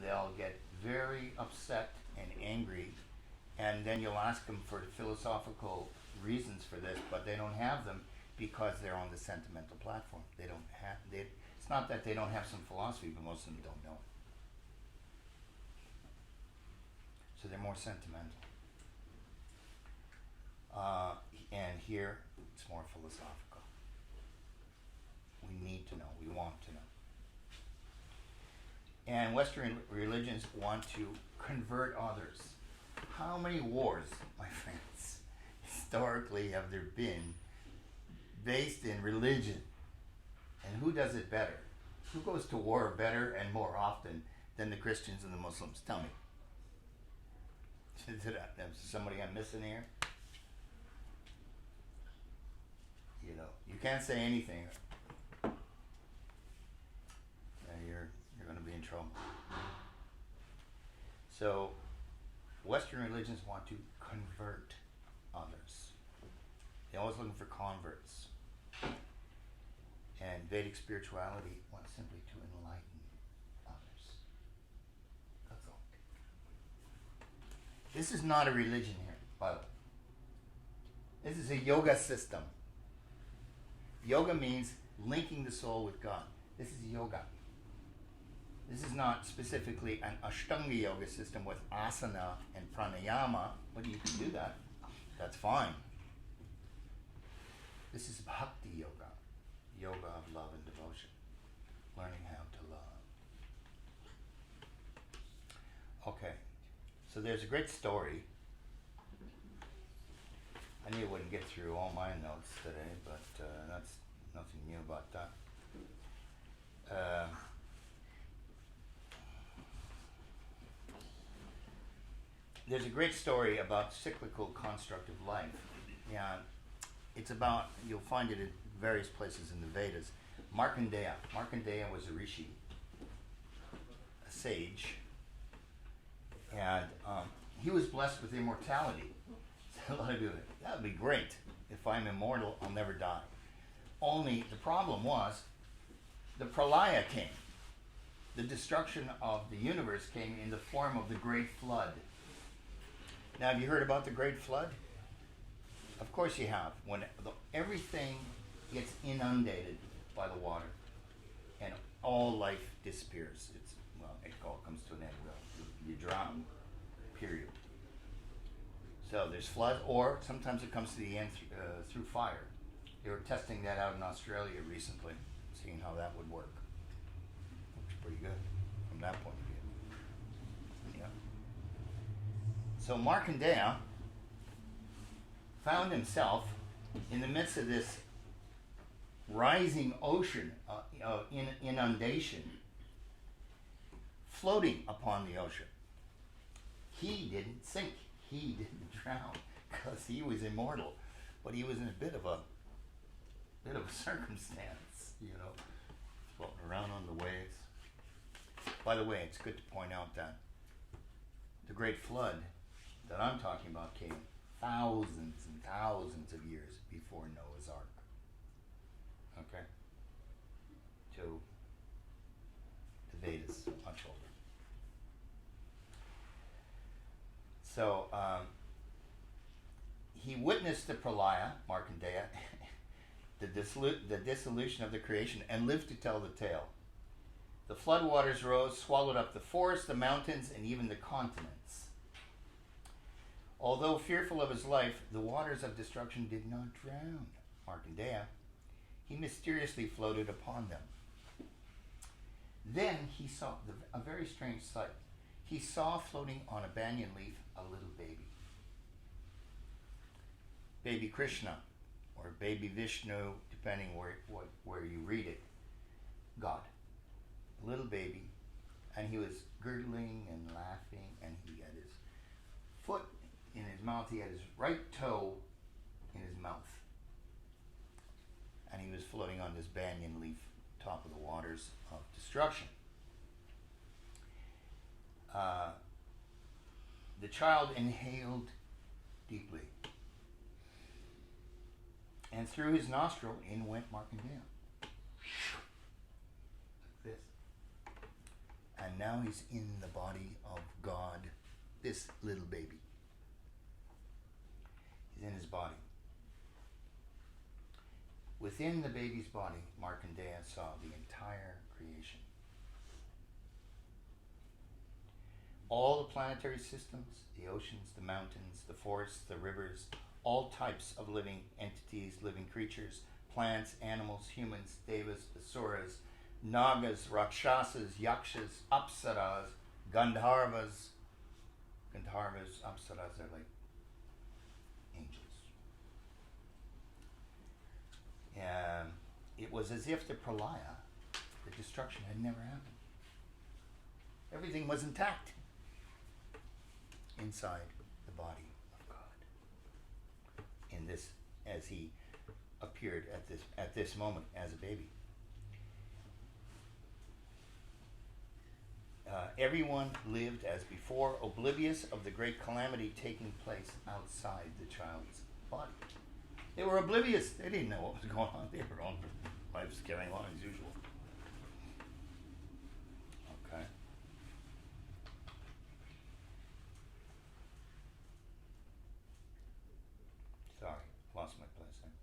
they'll get very upset and angry, and then you'll ask them for philosophical reasons for this, but they don't have them because they're on the sentimental platform. They don't have. It's not that they don't have some philosophy, but most of them don't know it. So they're more sentimental. And here, it's more philosophical. We need to know. We want to know. And Western religions want to convert others. How many wars, my friends, historically have there been based in religion? And who does it better? Who goes to war better and more often than the Christians and the Muslims? Tell me. Is somebody I'm missing here? You know, you can't say anything. You're going to be in trouble. So, Western religions want to convert others. They're always looking for converts. And Vedic spirituality wants simply to enlighten others. That's all. This is not a religion here, by the way. This is a yoga system. Yoga means linking the soul with God. This is yoga. This is not specifically an Ashtanga yoga system with asana and pranayama, but you can do that. That's fine. This is bhakti yoga. Yoga of love and devotion. Learning how to love. Okay. So there's a great story. I knew I wouldn't get through all my notes today, but that's nothing new about that. There's a great story about cyclical construct of life. Yeah, it's about, you'll find it in various places in the Vedas. Markandeya. Markandeya was a rishi, a sage, and he was blessed with immortality. So a lot of people, that would be great. If I'm immortal, I'll never die. Only the problem was, the pralaya came. The destruction of the universe came in the form of the Great Flood. Now, have you heard about the Great Flood? Of course you have. When everything gets inundated by the water, and all life disappears. It all comes to an end. You drown, period. So there's flood, or sometimes it comes to the end through fire. They were testing that out in Australia recently, seeing how that would work. Looks pretty good from that point of view. Yeah. So Markandeya found himself in the midst of this rising ocean inundation, floating upon the ocean. He didn't sink. He didn't drown because he was immortal, but he was in a bit of a circumstance, floating around on the waves. By the way, it's good to point out that the Great Flood that I'm talking about came thousands and thousands of years before Noah's Ark. Okay? To the Vedas, much older. So, he witnessed the pralaya, Markandeya, the dissolution of the creation, and lived to tell the tale. The floodwaters rose, swallowed up the forests, the mountains, and even the continents. Although fearful of his life, the waters of destruction did not drown Markandeya. He mysteriously floated upon them. Then he saw a very strange sight. He saw floating on a banyan leaf a little baby. Baby Krishna, or baby Vishnu, depending where you read it. God. A little baby. And he was gurgling and laughing, and he had his foot in his mouth. He had his right toe in his mouth. And he was floating on this banyan leaf, top of the waters of destruction. The child inhaled deeply. And through his nostril, in went Markandeya. Like this. And now he's in the body of God, this little baby. He's in his body. Within the baby's body, Markandeya saw the entire creation. All the planetary systems, the oceans, the mountains, the forests, the rivers, all types of living entities, living creatures, plants, animals, humans, devas, asuras, nagas, rakshasas, yakshas, apsaras, gandharvas. Gandharvas, apsaras are like angels. It was as if the pralaya, the destruction, had never happened. Everything was intact inside the body of God. In this, as he appeared at this moment as a baby. Everyone lived as before, oblivious of the great calamity taking place outside the child's body. They were oblivious. They didn't know what was going on. Their own life was carrying on as usual. Okay. Sorry, lost my place there.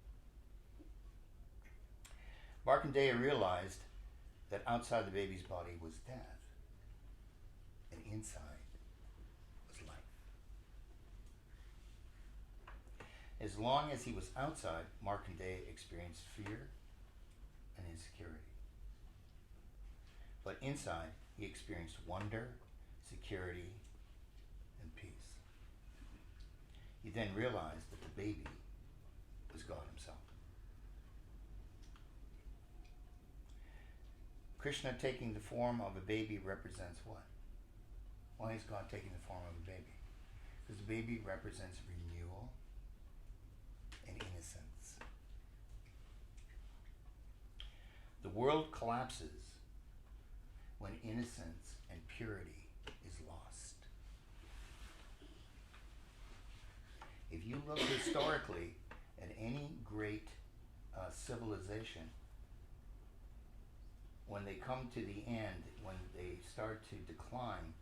Markandeya realized that outside the baby's body was death, and inside was life. As long as he was outside, Markandeya experienced fear and insecurity. But inside, he experienced wonder, security, and peace. He then realized that the baby was God himself. Krishna taking the form of a baby represents what? Why is God taking the form of a baby? Because the baby represents renewal and innocence. The world collapses when innocence and purity is lost. If you look historically at any great civilization, when they come to the end, when they start to decline,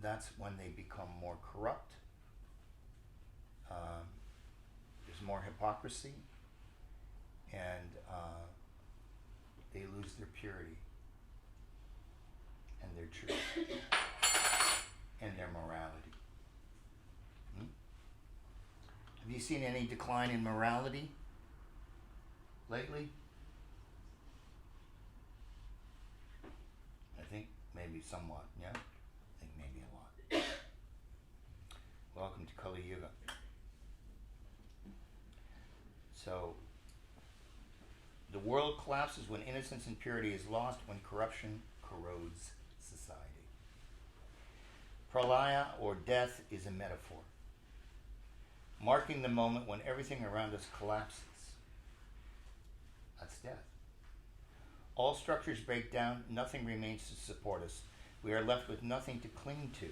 that's when they become more corrupt. There's more hypocrisy, and they lose their purity and their truth and their morality. Have you seen any decline in morality lately? I think maybe somewhat, yeah? I think maybe a lot. Welcome to Kali Yuga. So, the world collapses when innocence and purity is lost, when corruption corrodes society. Pralaya, or death, is a metaphor, marking the moment when everything around us collapses. That's death. All structures break down, nothing remains to support us. We are left with nothing to cling to.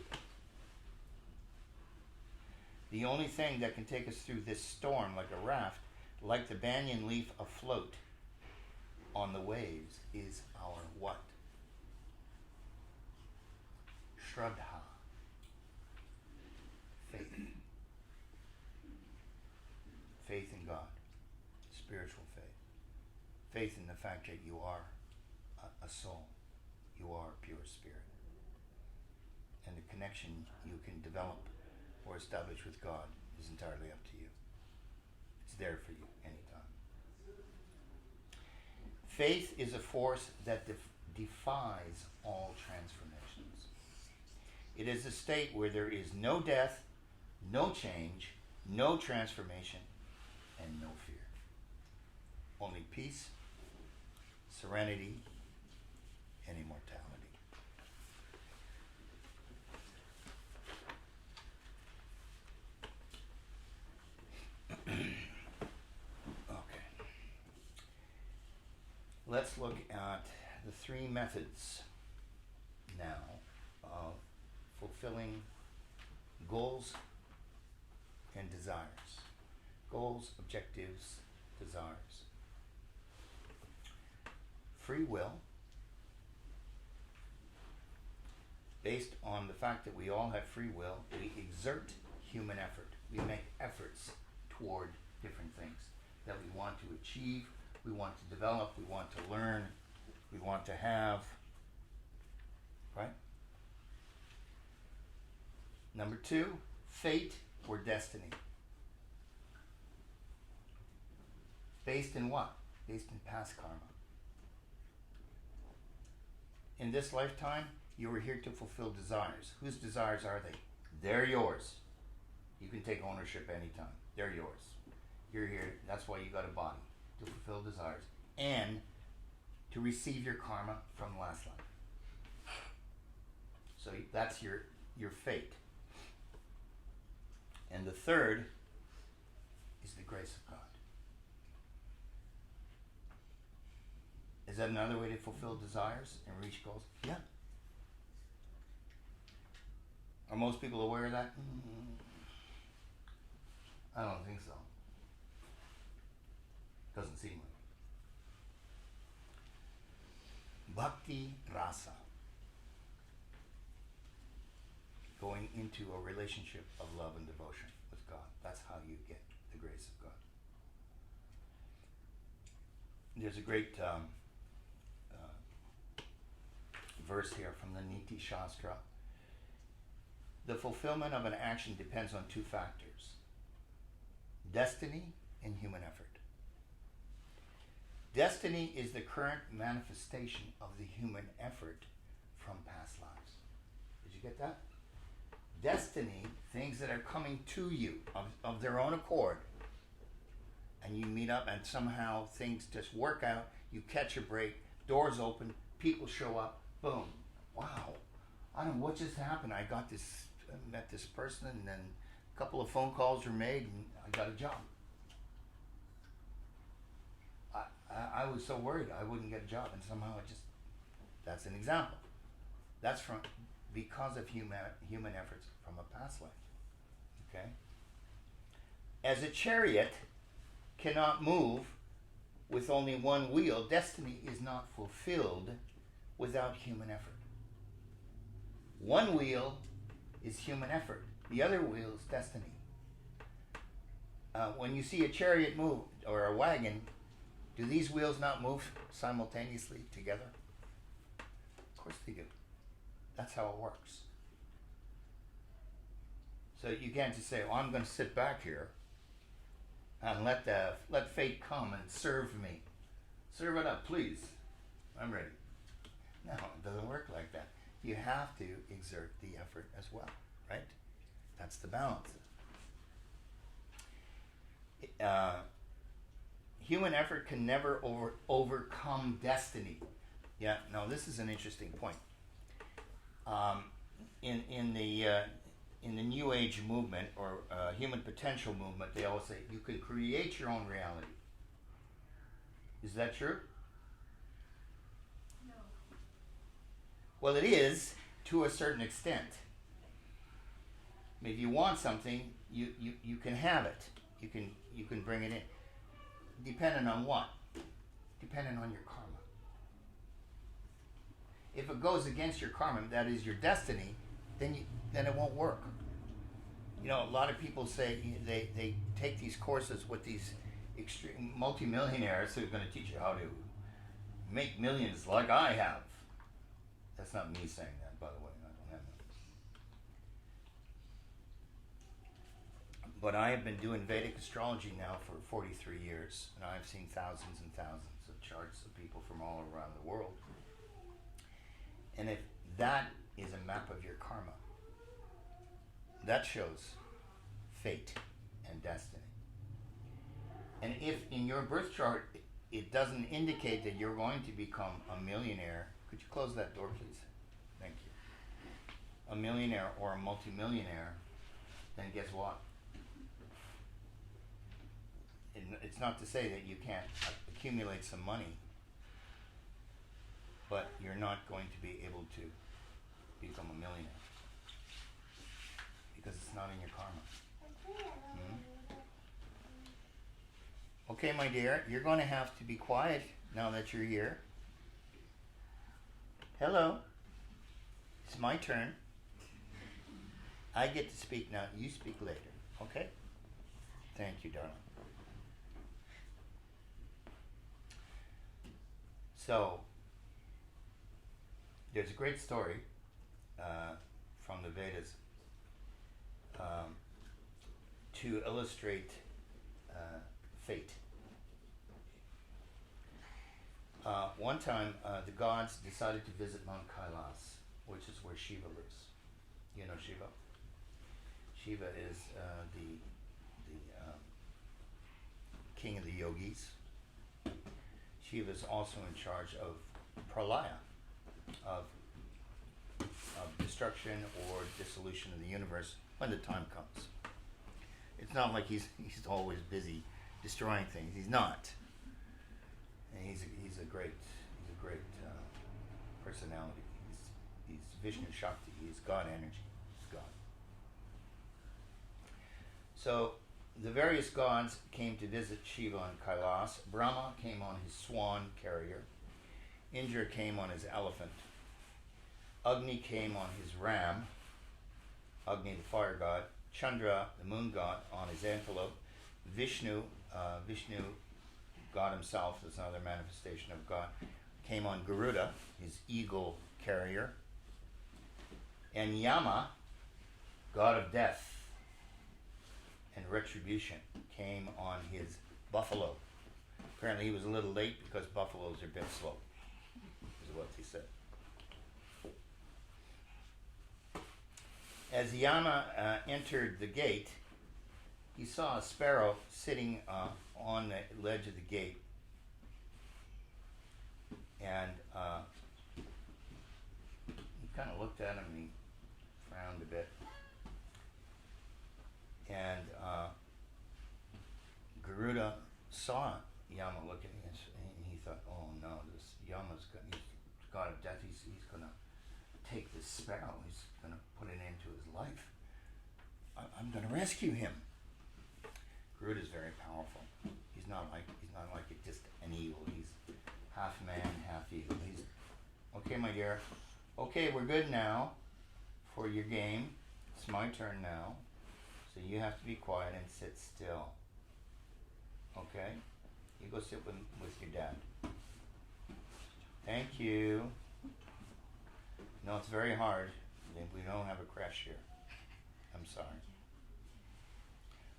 The only thing that can take us through this storm like a raft, like the banyan leaf afloat on the waves, is our what? Shraddha. Faith. Faith in God. Spiritual faith. Faith in the fact that you are a soul. You are a pure spirit. And the connection you can develop or establish with God is entirely up to you. It's there for you anytime. Faith is a force that defies all transformations. It is a state where there is no death, no change, no transformation, and no fear. Only peace, serenity, and immortality. Okay. Let's look at the three methods now of fulfilling goals and desires. Goals, objectives, desires. Free will, based on the fact that we all have free will, we exert human effort. We make efforts toward different things that we want to achieve, we want to develop, we want to learn, we want to have. Right? Number 2, fate or destiny. Based in what? Based in past karma. In this lifetime, you were here to fulfill desires. Whose desires are they? They're yours. You can take ownership anytime. They're yours. You're here. That's why you got a body, to fulfill desires and to receive your karma from last life. So that's your fate. And the third is the grace of God. Is that another way to fulfill desires and reach goals? Yeah. Are most people aware of that? I don't think so. Doesn't seem like. Bhakti rasa. Going into a relationship of love and devotion with God. That's how you get the grace of God. There's a great verse here from the Niti Shastra. The fulfillment of an action depends on 2 factors: destiny and human effort. Destiny is the current manifestation of the human effort from past lives. Did you get that? Destiny, things that are coming to you of their own accord, and you meet up and somehow things just work out, you catch a break, doors open, people show up, boom, wow, I don't know what just happened. I met this person, and then a couple of phone calls were made, and I got a job. I was so worried I wouldn't get a job, and somehow that's an example. That's because of human efforts from a past life. Okay? As a chariot cannot move with only one wheel, destiny is not fulfilled without human effort. One wheel is human effort. The other wheel is destiny. When you see a chariot move, or a wagon, do these wheels not move simultaneously together? Of course they do. That's how it works. So you can't just say, well, I'm going to sit back here and let fate come and serve me. Serve it up, please. I'm ready. No, it doesn't work like that. You have to exert the effort as well, right? That's the balance. Human effort can never overcome destiny. Yeah, no, this is an interesting point. In the New Age movement, or human potential movement, they always say you can create your own reality. Is that true? No. Well, it is to a certain extent. If you want something, you can have it. You can bring it in. Depending on what? Depending on your karma. If it goes against your karma, that is your destiny, then it won't work. You know, a lot of people say they take these courses with these extreme multimillionaires who are going to teach you how to make millions like I have. That's not me saying that, by the way. I don't have that. But I have been doing Vedic astrology now for 43 years, and I've seen thousands and thousands of charts of people from all around the world. And if that is a map of your karma, that shows fate and destiny. And if in your birth chart it doesn't indicate that you're going to become a millionaire, could you close that door, please? Thank you. A millionaire or a multimillionaire, then guess what? It's not to say that you can't accumulate some money, but you're not going to be able to become a millionaire because it's not in your karma. Okay, my dear, you're going to have to be quiet now that you're here. Hello. It's my turn. I get to speak now. You speak later. Okay? Thank you, darling. So, there's a great story from the Vedas to illustrate fate. One time, the gods decided to visit Mount Kailas, which is where Shiva lives. You know Shiva? Shiva is the king of the yogis. Shiva is also in charge of pralaya, of destruction or dissolution of the universe when the time comes. It's not like he's always busy destroying things. He's not. And he's a great personality. He's Vishnu Shakti. He's God energy. He's God. So the various gods came to visit Shiva on Kailas. Brahma came on his swan carrier. Indra came on his elephant. Agni came on his ram. Agni, the fire god. Chandra, the moon god, on his antelope. Vishnu, God himself, is another manifestation of God, came on Garuda, his eagle carrier. And Yama, god of death and retribution, came on his buffalo. Apparently he was a little late because buffaloes are a bit slow, is what they said. As Yama entered the gate, he saw a sparrow sitting on the ledge of the gate. And he kind of looked at him and he frowned a bit. And Garuda saw Yama looking and he thought, oh no, this Yama's he's god of death, he's going to take this sparrow, he's going to put it into his life. I'm going to rescue him. Garuda's very powerful. He's not like just an eagle. He's half man, half eagle. He's okay, my dear. Okay, we're good now for your game. It's my turn now. So you have to be quiet and sit still. Okay? You go sit with your dad. Thank you. No, it's very hard. We don't have a crash here. I'm sorry.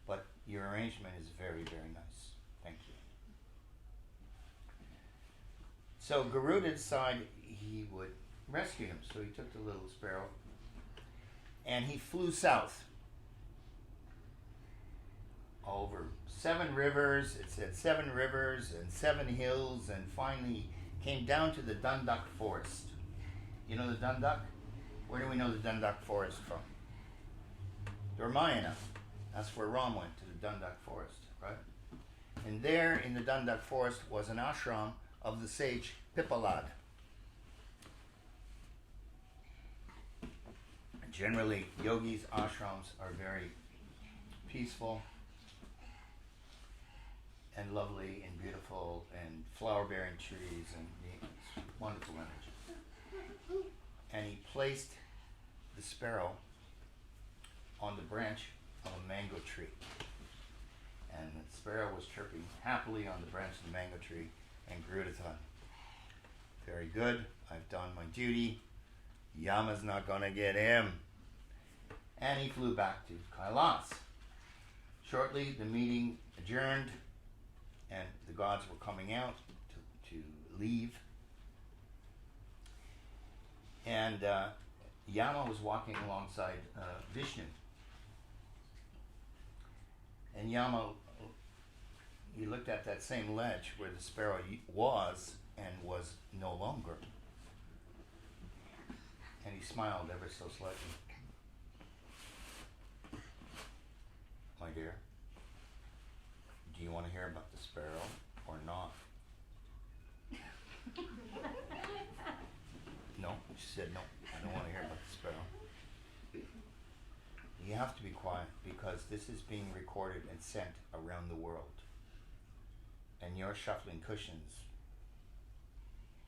But your arrangement is very, very nice. Thank you. So Garuda decided he would rescue him. So he took the little sparrow and he flew south over 7 rivers. It said 7 rivers and 7 hills, and finally came down to the Dandak forest. You know the Dandak? Where do we know the Dandak forest from? The Ramayana. That's where Ram went, to the Dandak forest, right? And there in the Dandak forest was an ashram of the sage Pippalad. Generally, yogis' ashrams are very peaceful and lovely and beautiful and flower-bearing trees and wonderful energy. And he placed the sparrow on the branch of a mango tree. And the sparrow was chirping happily on the branch of the mango tree, and Garuda thought, very good, I've done my duty. Yama's not going to get him. And he flew back to Kailas. Shortly, the meeting adjourned, and the gods were coming out to leave. And Yama was walking alongside Vishnu. And Yama, he looked at that same ledge where the sparrow was and was no longer. And he smiled ever so slightly. My dear, do you want to hear about the sparrow or not? No, she said no, I don't want to hear about the sparrow. You have to be quiet because this is being recorded and sent around the world. And you're shuffling cushions.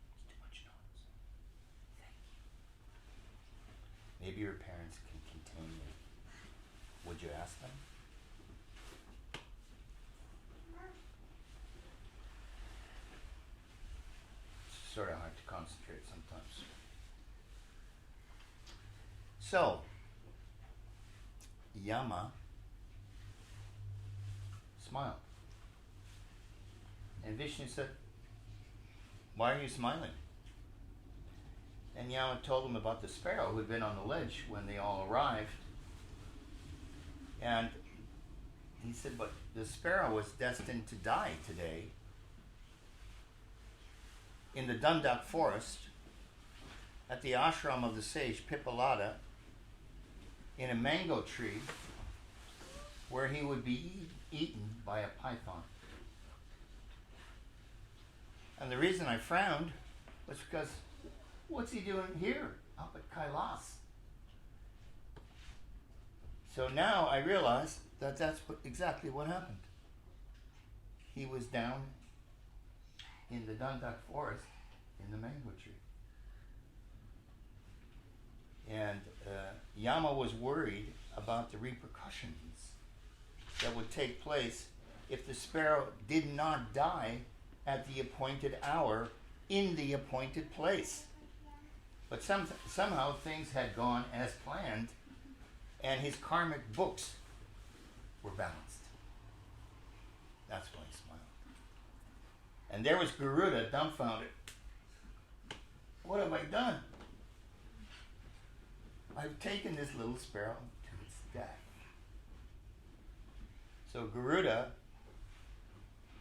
It's too much noise. Thank maybe your parents can contain you. Would you ask them? It's sort of hard to concentrate sometimes. So, Yama smiled. And Vishnu said, "Why are you smiling?" And Yama told him about the sparrow who had been on the ledge when they all arrived. And he said, "But the sparrow was destined to die today in the Dundak forest at the ashram of the sage Pipalada in a mango tree where he would be eaten by a python. And the reason I frowned was because, what's he doing here up at Kailas?" So now I realize that that's exactly what happened. He was down in the Dundak forest in the mango tree. And Yama was worried about the repercussions that would take place if the sparrow did not die at the appointed hour in the appointed place. But somehow things had gone as planned, and his karmic books were balanced. That's why he smiled. And there was Garuda, dumbfounded. What have I done? I've taken this little sparrow to its death. So Garuda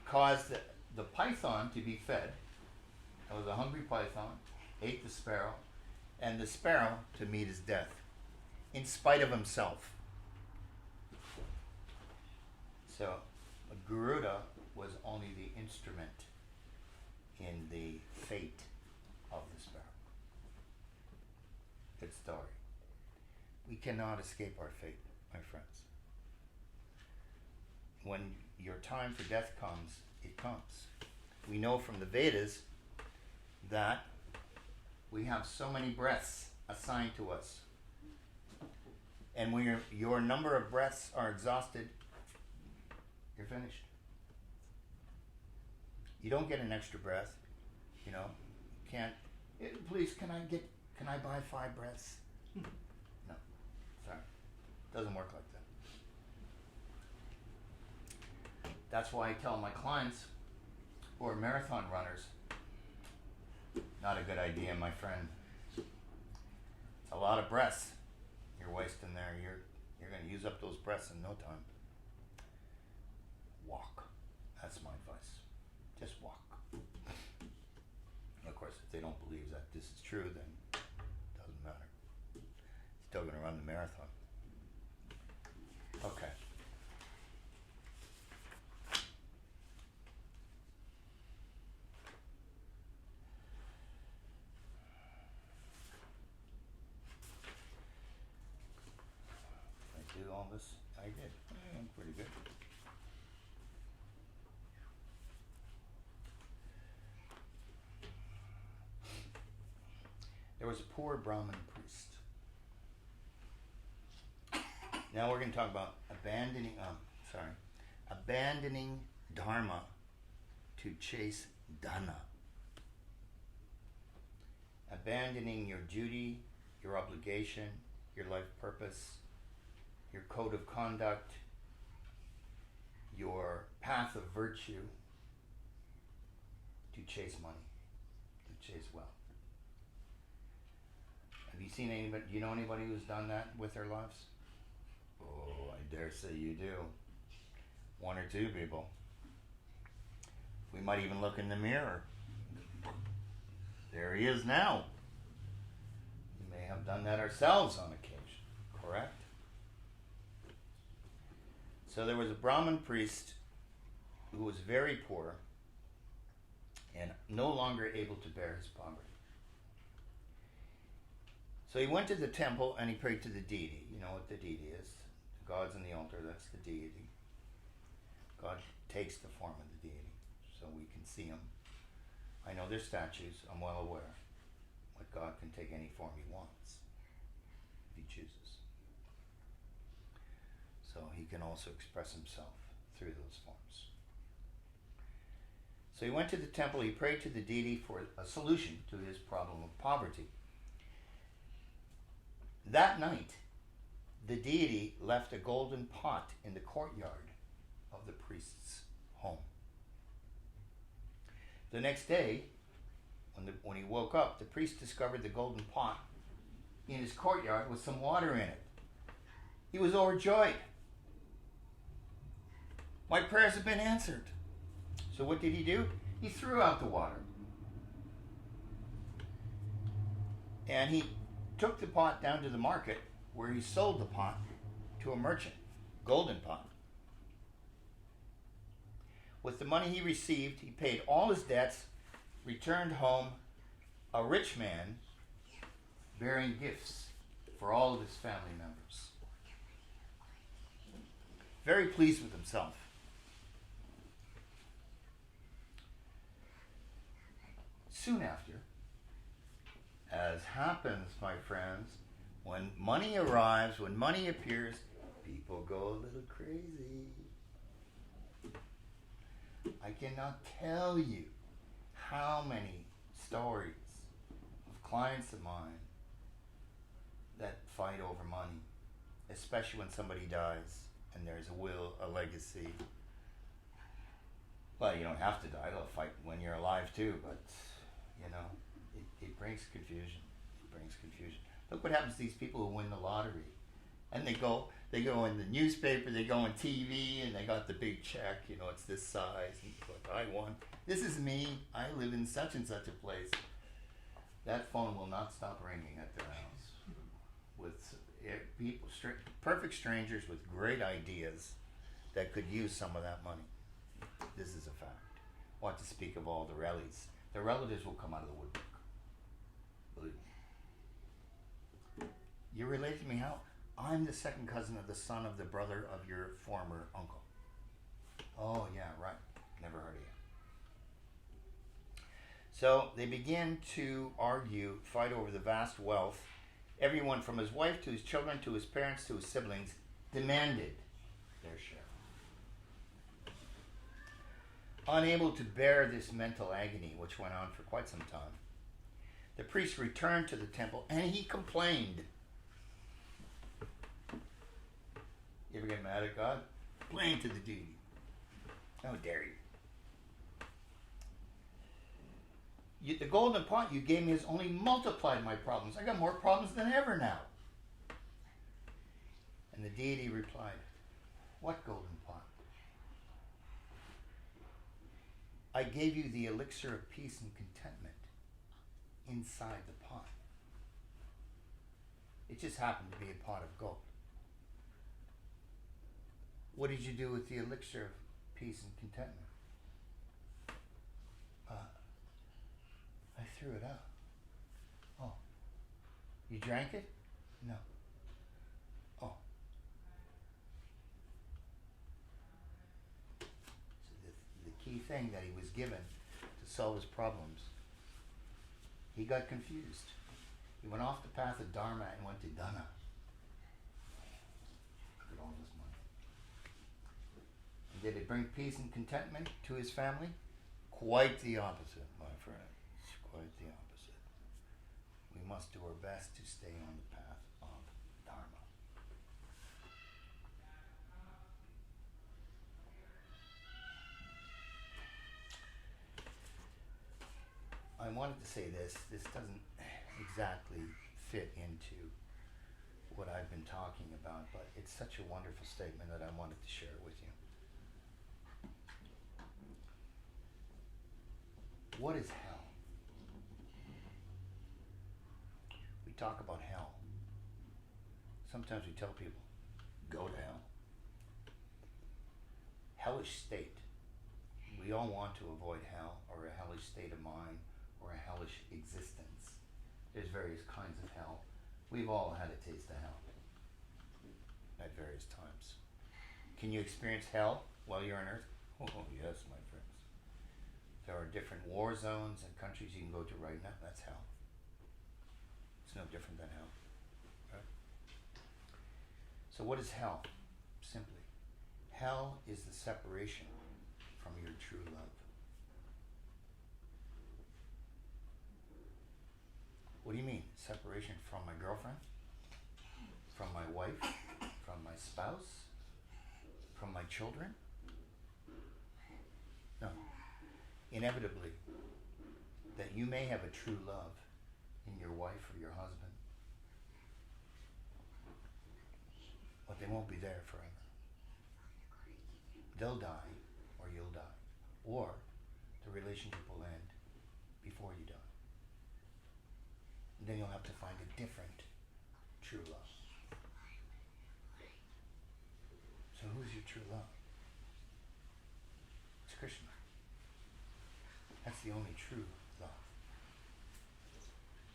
caused the python to be fed. That was a hungry python, ate the sparrow, and the sparrow to meet his death, in spite of himself. So Garuda was only the instrument in the fate of the sparrow. Good story. We cannot escape our fate, my friends. When your time for death comes, it comes. We know from the Vedas that we have so many breaths assigned to us. And when your number of breaths are exhausted, you're finished. You don't get an extra breath. You know, can't. Please, can I buy 5 breaths? No, sorry, doesn't work like that. That's why I tell my clients who are marathon runners, not a good idea, my friend. It's a lot of breaths you're wasting there. You're going to use up those breaths in no time. Walk. That's my advice. Just walk. Of course, if they don't believe that this is true, then it doesn't matter. Still going to run the marathon. Okay. All this, I did. I'm pretty good. There was a poor Brahmin priest. Now we're going to talk about abandoning dharma to chase dana. Abandoning your duty, your obligation, your life purpose, your code of conduct, your path of virtue to chase money, to chase wealth. Have you seen anybody, do you know anybody who's done that with their lives? Oh, I dare say you do. 1 or 2 people. We might even look in the mirror. There he is now. We may have done that ourselves on occasion, correct? So there was a Brahmin priest who was very poor and no longer able to bear his poverty. So he went to the temple and he prayed to the deity. You know what the deity is. The gods in the altar, that's the deity. God takes the form of the deity, so we can see him. I know there's statues, I'm well aware. But God can take any form he wants, if he can also express himself through those forms. So he went to the temple, he prayed to the deity for a solution to his problem of poverty. That night, the deity left a golden pot in the courtyard of the priest's home. The next day, when he woke up, the priest discovered the golden pot in his courtyard with some water in it. He was overjoyed. My prayers have been answered. So what did he do? He threw out the water. And he took the pot down to the market where he sold the pot to a merchant, golden pot. With the money he received, he paid all his debts, returned home a rich man bearing gifts for all of his family members. Very pleased with himself. Soon after, as happens, my friends, when money arrives, when money appears, people go a little crazy. I cannot tell you how many stories of clients of mine that fight over money, especially when somebody dies and there's a will, a legacy. Well, you don't have to die. They'll fight when you're alive too, but it brings confusion. It brings confusion. Look what happens to these people who win the lottery. And they go in the newspaper, they go on TV, and they got the big check, it's this size. And look, I won. This is me. I live in such and such a place. That phone will not stop ringing at their house. With people, perfect strangers with great ideas that could use some of that money. This is a fact. What to speak of all the rallies. The relatives will come out of the woodwork. Believe me. You're related to me how? I'm the second cousin of the son of the brother of your former uncle. Oh, yeah, right. Never heard of you. So they begin to argue, fight over the vast wealth. Everyone from his wife to his children to his parents to his siblings demanded their share. Unable to bear this mental agony, which went on for quite some time, the priest returned to the temple and he complained. You ever get mad at God? Complain to the deity. How dare you? The golden pot you gave me has only multiplied my problems. I got more problems than ever now. And the deity replied, what golden pot? I gave you the elixir of peace and contentment inside the pot. It just happened to be a pot of gold. What did you do with the elixir of peace and contentment? I threw it out. Oh. You drank it? No. Oh. So the key thing that he was given to solve his problems, he got confused. He went off the path of Dharma and went to Dana. Look at all this money. And did it bring peace and contentment to his family? Quite the opposite, my friends. Quite the opposite. We must do our best to stay on the path of Dharma. I wanted to say this. This doesn't exactly fit into what I've been talking about, but it's such a wonderful statement that I wanted to share with you. What is hell? We talk about hell. Sometimes we tell people, go to hell. Hellish state. We all want to avoid hell or a hellish state of mind or a hellish existence. There's various kinds of hell. We've all had a taste of hell at various times. Can you experience hell while you're on earth? Oh, yes, my friends. There are different war zones and countries you can go to right now. That's hell. It's no different than hell. Right? So what is hell? Simply, Hell is the separation from your true love. What do you mean? Separation from my girlfriend? From my wife? From my spouse? From my children? No. Inevitably, that you may have a true love in your wife or your husband, but they won't be there forever. They'll die, or you'll die, or the relationship will end before you die. And then you'll have to find a different true love. So who's your true love? It's Krishna. That's the only true love.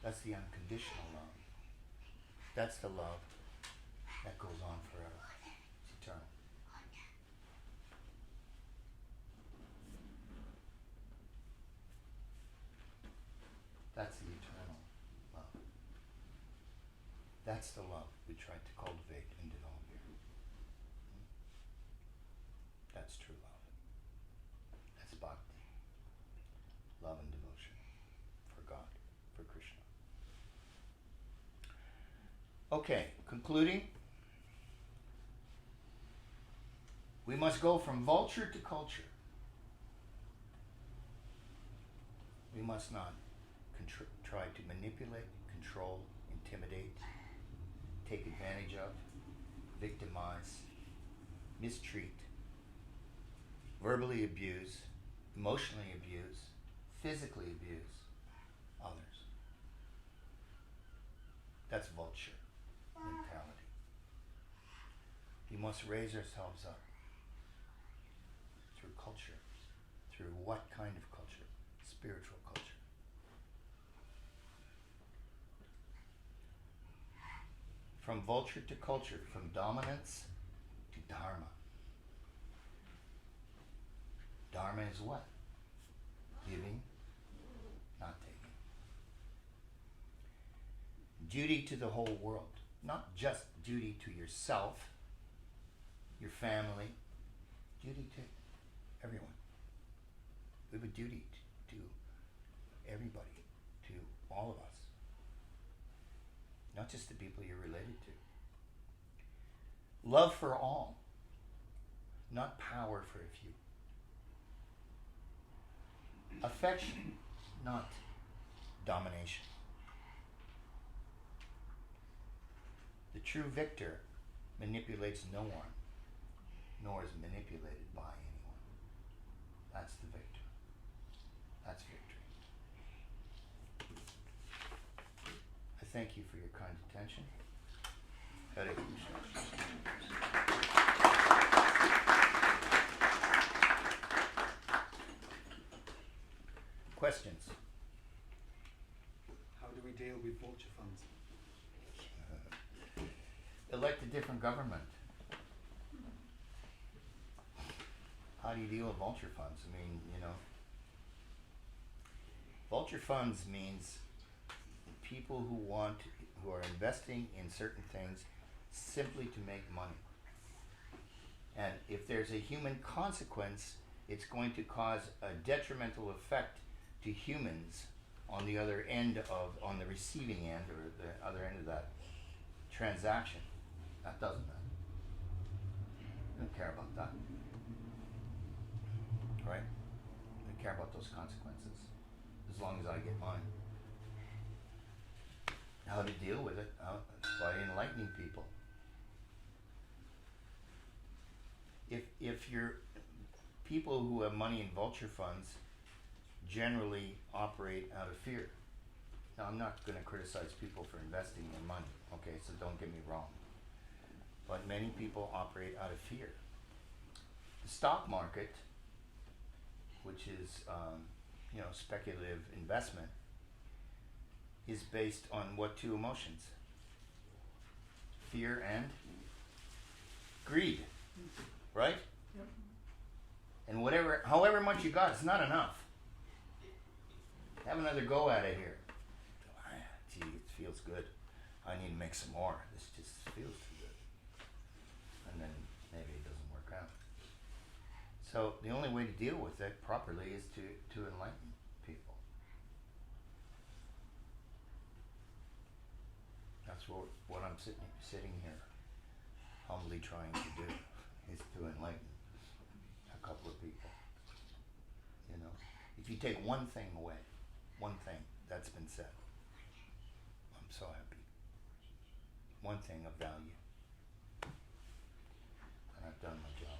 That's the unconditional love. That's the love that goes on forever. It's eternal. That's the eternal love. That's the love we try to cultivate and develop here. That's true love. That's bhakti. Love and devotion for God, for Krishna. Okay, concluding. We must go from vulture to culture. We must not try to manipulate, control, intimidate, take advantage of, victimize, mistreat, verbally abuse, emotionally abuse, physically abuse others. That's vulture mentality. We must raise ourselves up through culture. Through what kind of culture? Spiritual culture. From vulture to culture, from dominance to dharma. Dharma is what? Giving, not taking. Duty to the whole world. Not just duty to yourself, your family. Duty to everyone. We have a duty to everybody, to all of us. Not just the people you're related to. Love for all, not power for a few. Affection, not domination. The true victor manipulates no one, nor is manipulated by anyone. That's the victor. That's victory. I thank you for your kind attention. Hare Krishna. Questions? How do we deal with vulture funds? Elect a different government. How do you deal with vulture funds? I mean, vulture funds means people who are investing in certain things simply to make money. And if there's a human consequence, it's going to cause a detrimental effect to humans on the other end on the receiving end or the other end of that transaction. That doesn't matter. I don't care about that. Right? I don't care about those consequences as long as I get mine. How to deal with it? By enlightening people. If you're people who have money in vulture funds generally operate out of fear. Now, I'm not going to criticize people for investing their money, okay, so don't get me wrong. But many people operate out of fear. The stock market, which is speculative investment, is based on what two emotions? Fear and greed, right? Yep. And however much you got, it's not enough. Have another go at it here. Gee, it feels good. I need to make some more. This just feels too good. And then maybe it doesn't work out. So the only way to deal with it properly is to enlighten people. That's what I'm sitting here humbly trying to do, is to enlighten a couple of people. You know, if you take one thing away, one thing that's been said, I'm so happy. One thing of value, and I've done my job.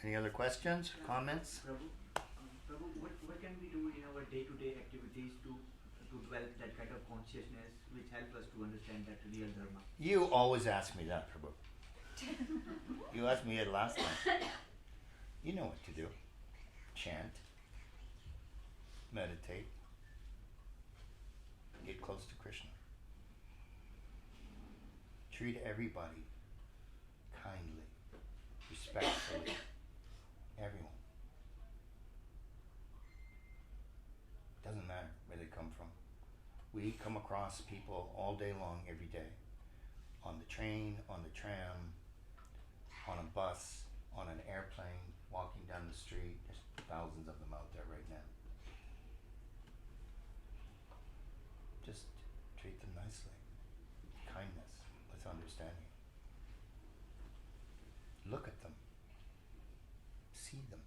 Any other questions, comments? Prabhu, what can we do in our day-to-day activities to develop that kind of consciousness which help us to understand that real dharma? You always ask me that, Prabhu. You asked me it last time. You know what to do. Chant. Meditate. Get close to Krishna. Treat everybody kindly, respectfully. Everyone. Doesn't matter where they come from. We come across people all day long, every day. On the train, on the tram, on a bus, on an airplane, walking down the street. There's thousands of them out there right now. Just treat them nicely. Kindness with understanding. Look at them. See them.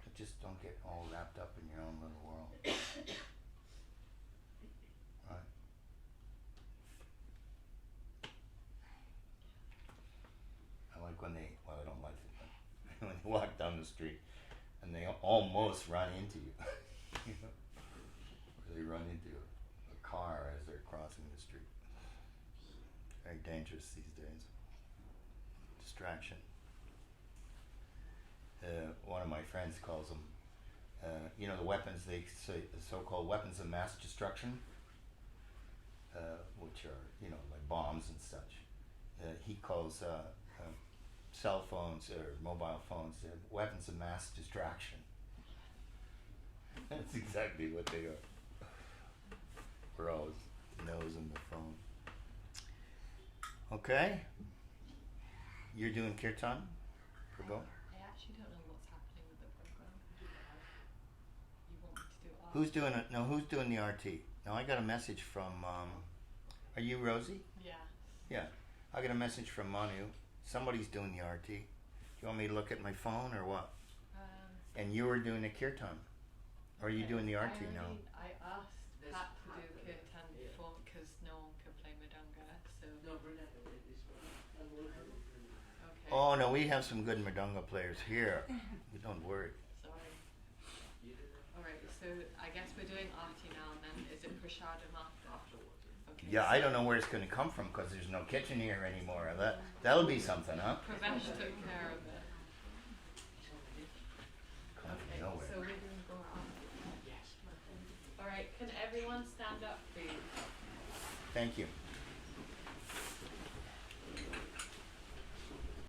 But just don't get all wrapped up in your own little world. Right? I like when they, well, I don't like it, but when you walk down the street and they almost run into you. You know? Or they run into a car as they're crossing the street. Very dangerous these days. Distraction. One of my friends calls them, you know, the weapons, they say, the so-called weapons of mass destruction, which are, you know, like bombs and such. He calls cell phones or mobile phones weapons of mass distraction. That's exactly what they are. We're always nosing the phone. Okay? You're doing kirtan, Prabhu? I actually don't know what's happening with the program. You want me to do art? Who's doing it? No, who's doing the RT? Now I got a message from. Are you Rosie? Yeah. Yeah, I got a message from Manu. Somebody's doing the RT. Do you want me to look at my phone or what? And you were doing the kirtan, or are you doing the RT now? I asked Pat to do kirtan before because no one could play Madanga, so. No, okay. Oh no, we have some good Mridanga players here. Don't worry. Sorry. Alright, so I guess we're doing arti now, and then is it prasadam after? Okay. Yeah, I don't know where it's going to come from because there's no kitchen here anymore. That'll be something, huh? Pravesh took care of it. Come Okay, from nowhere. so we're doing go arti. Alright, can everyone stand up, please? Thank you.